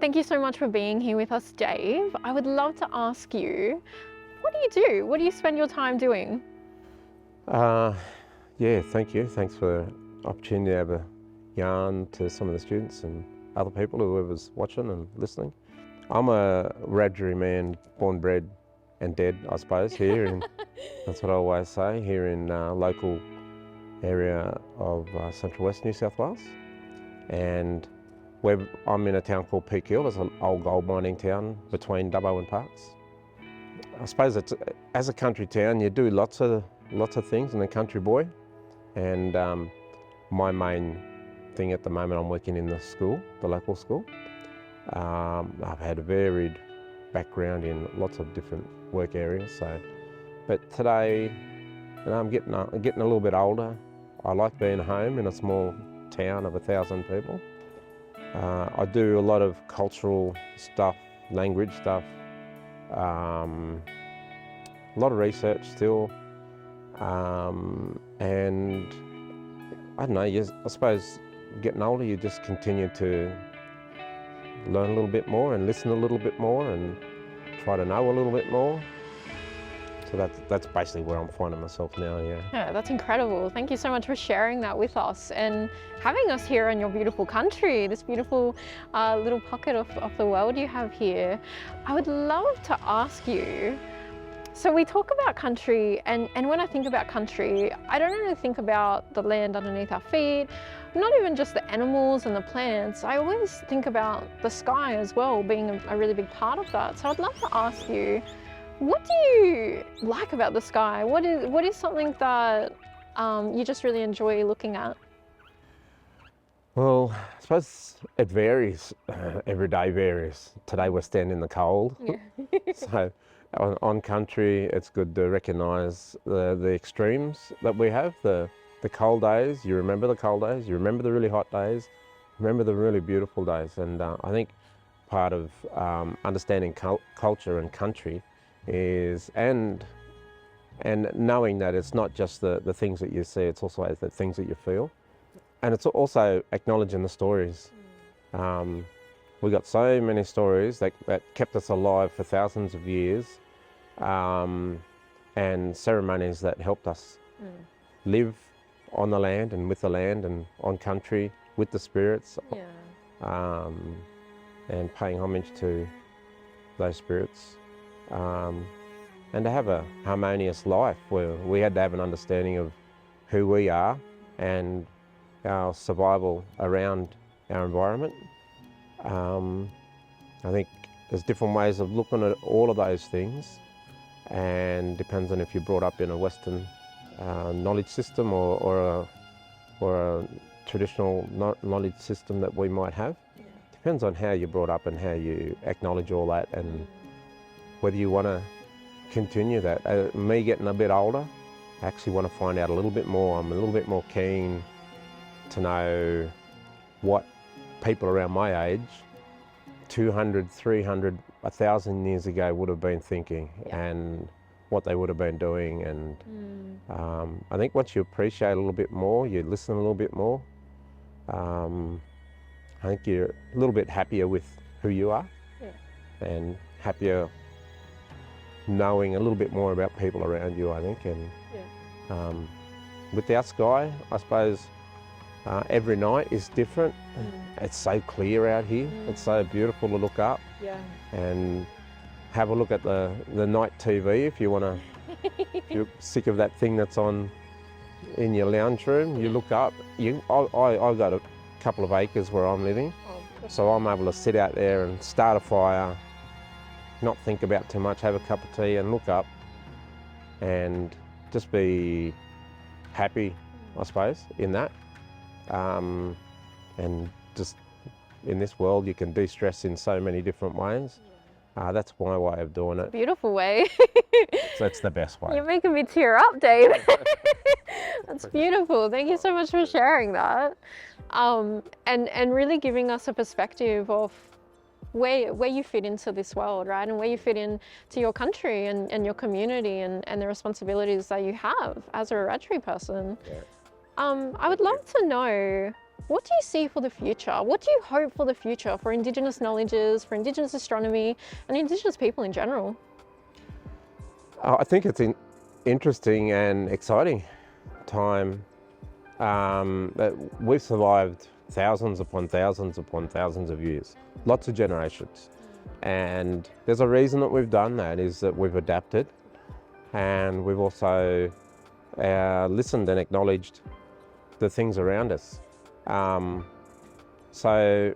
Thank you so much for being here with us, Dave. I would love to ask you, what do you do? What do you spend your time doing? Yeah, thank you. Thanks for the opportunity to have a yarn to some of the students and other people, whoever's watching and listening. I'm a Wiradjuri man, born, bred and dead, I suppose, here in, that's what I always say, here in local area of Central West New South Wales. And I'm in a town called Peak Hill. It's an old gold mining town between Dubbo and Parkes. I suppose it's, as a country town, you do lots of things in a country boy. And my main thing at the moment, I'm working in the school, the local school. I've had a varied background in lots of different work areas. But today, I'm getting a little bit older. I like being home in a small town of 1,000 people. I do a lot of cultural stuff, language stuff, a lot of research still, and I don't know, I suppose getting older you just continue to learn a little bit more and listen a little bit more and try to know a little bit more. So that's basically where I'm finding myself now, yeah. Yeah, that's incredible. Thank you so much for sharing that with us and having us here in your beautiful country, this beautiful little pocket of the world you have here. I would love to ask you, so we talk about country, and when I think about country, I don't only think about the land underneath our feet, not even just the animals and the plants. I always think about the sky as well, being a really big part of that. So I'd love to ask you, what do you like about the sky? What is something that you just really enjoy looking at? Well, I suppose it varies. Every day varies. Today we're standing in the cold. Yeah. So on country, it's good to recognise the extremes that we have. The cold days, you remember the cold days, you remember the really hot days, remember the really beautiful days. And I think part of understanding culture and country is, and knowing that it's not just the things that you see, it's also the things that you feel. And it's also acknowledging the stories. We got so many stories that kept us alive for thousands of years, and ceremonies that helped us live on the land and with the land and on country with the spirits, and paying homage to those spirits. And to have a harmonious life where we had to have an understanding of who we are and our survival around our environment. I think there's different ways of looking at all of those things, and depends on if you're brought up in a Western knowledge system or a traditional knowledge system that we might have. Depends on how you're brought up and how you acknowledge all that, and whether you want to continue that. Me getting a bit older, I actually want to find out a little bit more. I'm a little bit more keen to know what people around my age, 200, 300, 1,000 years ago would have been thinking, and what they would have been doing. And I think once you appreciate a little bit more, you listen a little bit more, I think you're a little bit happier with who you are, and happier knowing a little bit more about people around you, I think. And with our sky, I suppose every night is different. It's so clear out here. It's so beautiful to look up and have a look at the night TV if you want to. If you're sick of that thing that's on in your lounge room, you look up. I've got a couple of acres where I'm living, so I'm able to sit out there and start a fire, not think about too much, have a cup of tea and look up and just be happy, I suppose, in that. And just in this world you can de-stress in so many different ways. That's my way of doing it. Beautiful way. So that's the best way. You're making me tear up, Dave. That's beautiful. Thank you so much for sharing that. And really giving us a perspective of where you fit into this world, right? And where you fit into your country and your community and the responsibilities that you have as a Wiradjuri person. I would love to know, What do you see for the future? What do you hope for the future for Indigenous knowledges, for Indigenous astronomy, and Indigenous people in general? I think it's an interesting and exciting time. We've survived thousands upon thousands upon thousands of years, lots of generations. And there's a reason that we've done that, is that we've adapted, and we've also listened and acknowledged the things around us. So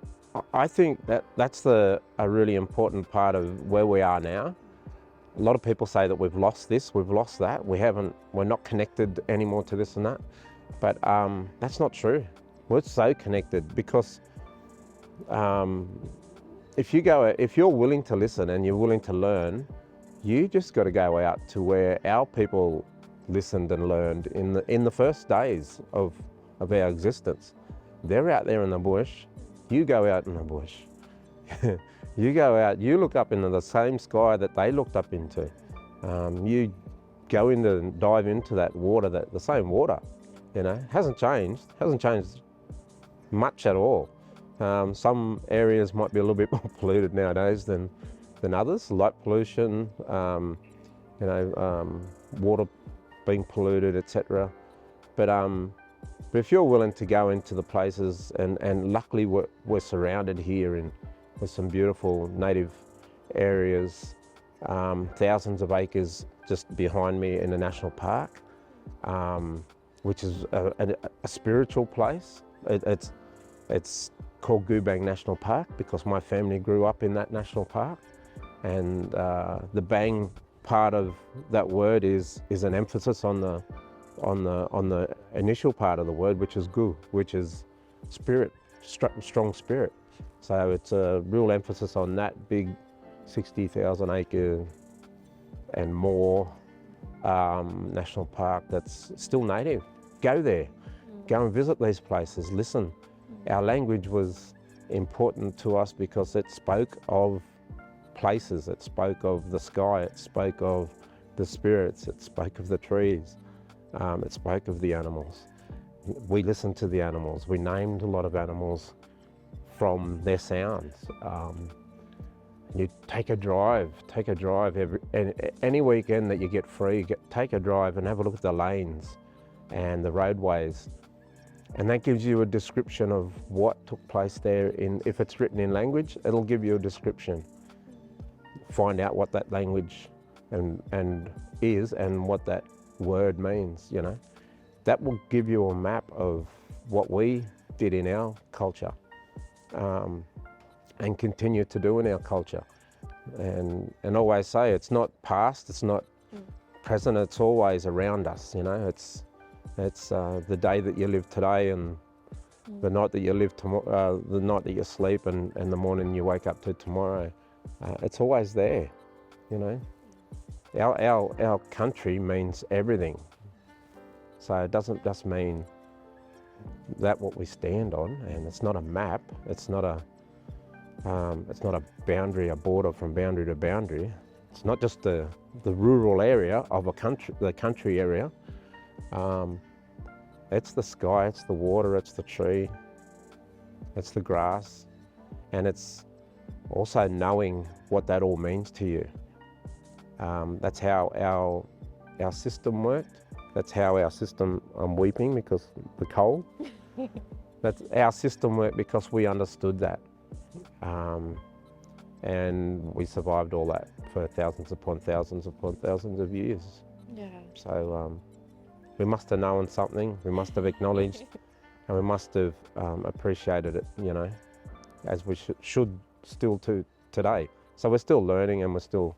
I think that that's a really important part of where we are now. A lot of people say that we've lost this, we've lost that, we're not connected anymore to this and that. But that's not true. We're so connected, because if you're willing to listen and you're willing to learn, you just got to go out to where our people listened and learned in the first days of our existence. They're out there in the bush. You go out in the bush. You go out, you look up into the same sky that they looked up into. You go into and dive into that water, the same water, hasn't changed much at all. Some areas might be a little bit more polluted nowadays than others, light pollution, water being polluted, etc. But if you're willing to go into the places, and luckily we're surrounded here with some beautiful native areas, thousands of acres just behind me in a national park, which is a spiritual place. It's called Goobang National Park because my family grew up in that national park, and the bang part of that word is an emphasis on the initial part of the word, which is gu, which is spirit, strong spirit. So it's a real emphasis on that big 60,000 acre and more national park that's still native. Go there, go and visit these places, listen. Our language was important to us because it spoke of places, it spoke of the sky, it spoke of the spirits, it spoke of the trees, it spoke of the animals. We listened to the animals, we named a lot of animals from their sounds. You take a drive any weekend that you get free, take a drive and have a look at the lanes and the roadways. And that gives you a description of what took place there. If it's written in language, it'll give you a description. Find out what that language and is and what that word means, That will give you a map of what we did in our culture, and continue to do in our culture. And always say it's not past, it's not present, it's always around us, It's the day that you live today, and the night that you live tomorrow, the night that you sleep, and the morning you wake up to tomorrow. It's always there, Our country means everything. So it doesn't just mean that what we stand on, and it's not a map. It's not a boundary, a border from boundary to boundary. It's not just the rural area of a country, the country area. It's the sky, it's the water, it's the tree, it's the grass, and it's also knowing what that all means to you. That's how our system worked. That's how our system, I'm weeping because the cold. That's our system worked because we understood that. And we survived all that for thousands upon thousands upon thousands of years. Yeah. So we must have known something, we must have acknowledged, and we must have appreciated it, as we should still to today. So we're still learning and we're still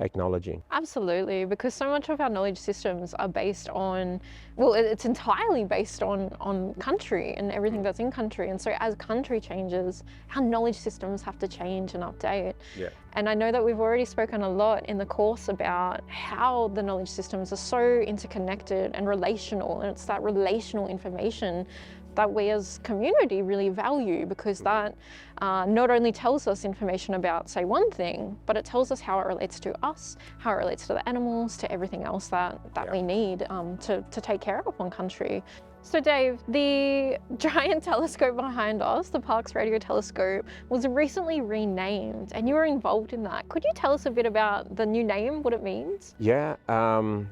acknowledging. Absolutely, because so much of our knowledge systems are based on, well, it's entirely based on country and everything that's in country. And so as country changes, our knowledge systems have to change and update. Yeah. And I know that we've already spoken a lot in the course about how the knowledge systems are so interconnected and relational, and it's that relational information that we as community really value, because that not only tells us information about, say, one thing, but it tells us how it relates to us, how it relates to the animals, to everything else that we need to take care of on country. So Dave, the giant telescope behind us, the Parkes Radio Telescope, was recently renamed and you were involved in that. Could you tell us a bit about the new name, what it means? Yeah, well,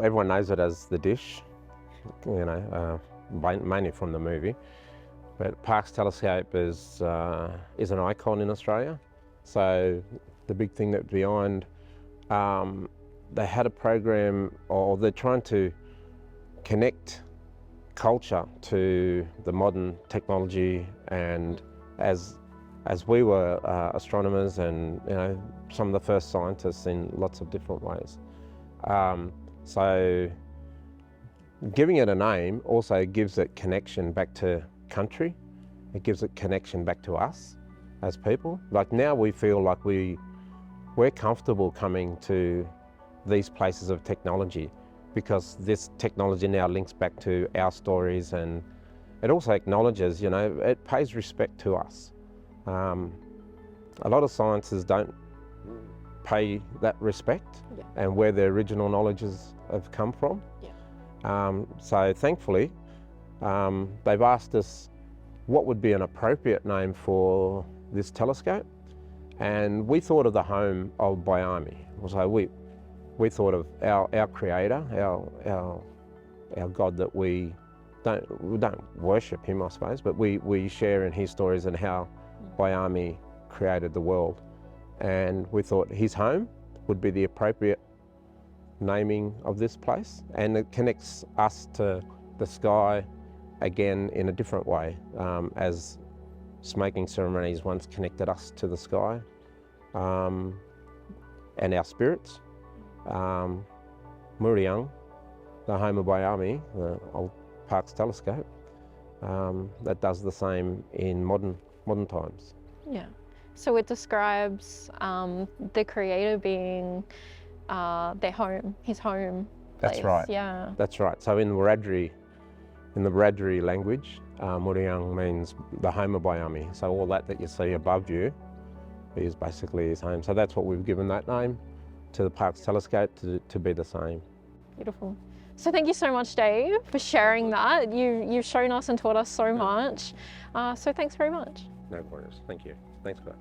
everyone knows it as the dish, you know, mainly from the movie. But Parkes Telescope is an icon in Australia. So the big thing that behind, they had a program, or they're trying to connect culture to the modern technology, and as we were astronomers and, you know, some of the first scientists in lots of different ways. So giving it a name also gives it connection back to country. It gives it connection back to us as people. Like now we feel like we're comfortable coming to these places of technology because this technology now links back to our stories, and it also acknowledges, you know, it pays respect to us. A lot of sciences don't pay that respect, Yeah. and where their original knowledges have come from. Yeah. So thankfully, they've asked us what would be an appropriate name for this telescope, and we thought of the home of Wyoming. So we thought of our creator, our God that we don't worship him, I suppose, but we share in his stories and how Wyoming created the world. And we thought his home would be the appropriate naming of this place, and it connects us to the sky again in a different way, as smoking ceremonies once connected us to the sky and our spirits. Wiradjuri, the home of Wyoming, the old Parkes telescope, that does the same in modern times. Yeah. So it describes the creator being their home, his home place. That's right. Yeah. That's right. So in Wiradjuri, in the Wiradjuri language, Wiradjuri means the home of Wyoming. So all that you see above you is basically his home. So that's what we've given that name to the Parkes telescope to be the same. Beautiful. So thank you so much, Dave, for sharing that. You've shown us and taught us so much. So thanks very much. No worries. Thank you. Thanks for that.